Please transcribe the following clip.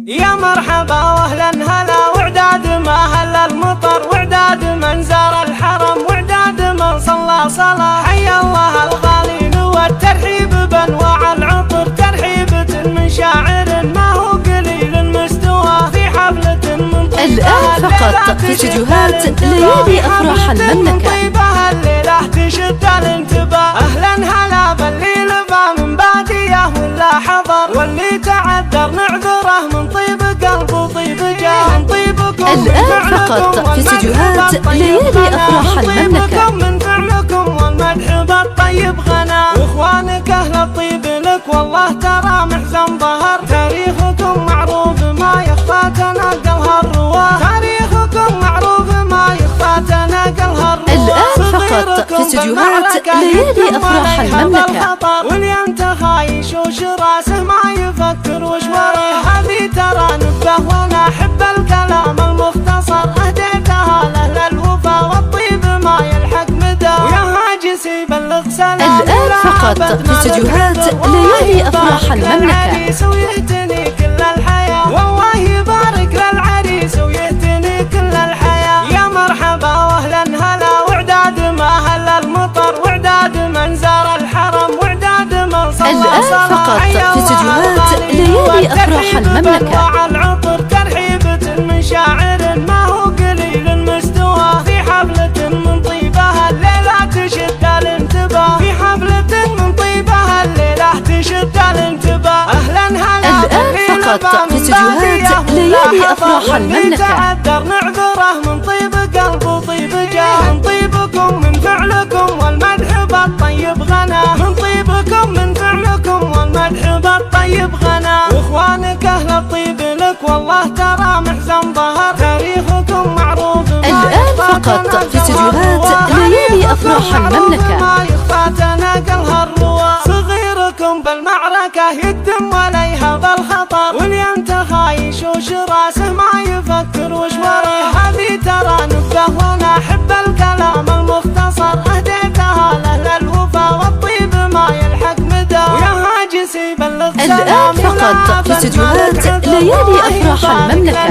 يا مرحبا واهلا هلا وعداد ما هل المطر وعداد من زار الحرم وعداد من صلى صلاة. حيا الله الغالين والترحيب بانواع العطر ترحيبة من شاعر ما هو قليل مستوى في حفلة من طيبها الآن فقط في استديوهات ليالي أفراح المملكة. طيبها الليلة تشد الانتباه. أهلا هلا باللي لبى من بادية ولا حضر واللي تعذر نعذره من طيب قلب وطيب جاه. طيبكم الآن فقط في استديوهات ليالي أفراح المملكة. من فعلكم والمدح بالطيب غنى. واخوانك اهل الطيب لك والله ترى محزن ظهر. تاريخكم معروف ما يخفى تناقلها الرواه. تاريخكم معروف ما يخفى تناقلها الرواه. الآن فقط في استديوهات ليالي أفراح المملكة. واللي انت خايش وش راسه ما يفكر وش وراه. هذه ترى نبه وانا احب الكلام المختصر. اهديتها لاهل الوفا والطيب ما يلحق مدى. ويا هاجسي بلغ سلام. الآن فقط في استديوهات ليالي أفراح المملكة. ويهتني كل الحياة والله يبارك للعريس ويهتني كل الحياة. يا مرحبا واهلا هلا وعداد ما هل المطر وعداد من زار الحرم وعداد من صلى الآن فقط في استديوهات ليالي أفراح المملكة. العطر ترحيبة من شاعر ما هو قليل مستوى في حفلة من طيبها الليلة تشد الانتباه. في حفلة من طيبها الليلة تشد الانتباه. أهلا هلا الآن فقط في استديوهات ليالي أفراح المملكة. تعذر نعذره من طيب قلب وطيب جاه. من طيبكم من فعلكم والمدح بالطيب غنى. من طيبكم من فعلكم والمدح بالطيب غنى. واخوانك اهل الطيب لك والله ترى محزن ظهر. تاريخكم معروف الآن فقط في استديوهات ليالي أفراح المملكة. ما يخفى تناقلها الرواه. صغيركم بالمعركة يدم عليها بالخطر. واللي انت خايش وش راسه ما يفكر وش وراه. هذه ترى نبه وانا احب الكلام المختصر. اهديتها لاهل الوفا والطيب ما يلحق مدى. ويا هاجسي بلغ سلام. الآن فقط في استديوهات ليالي أفراح المملكة.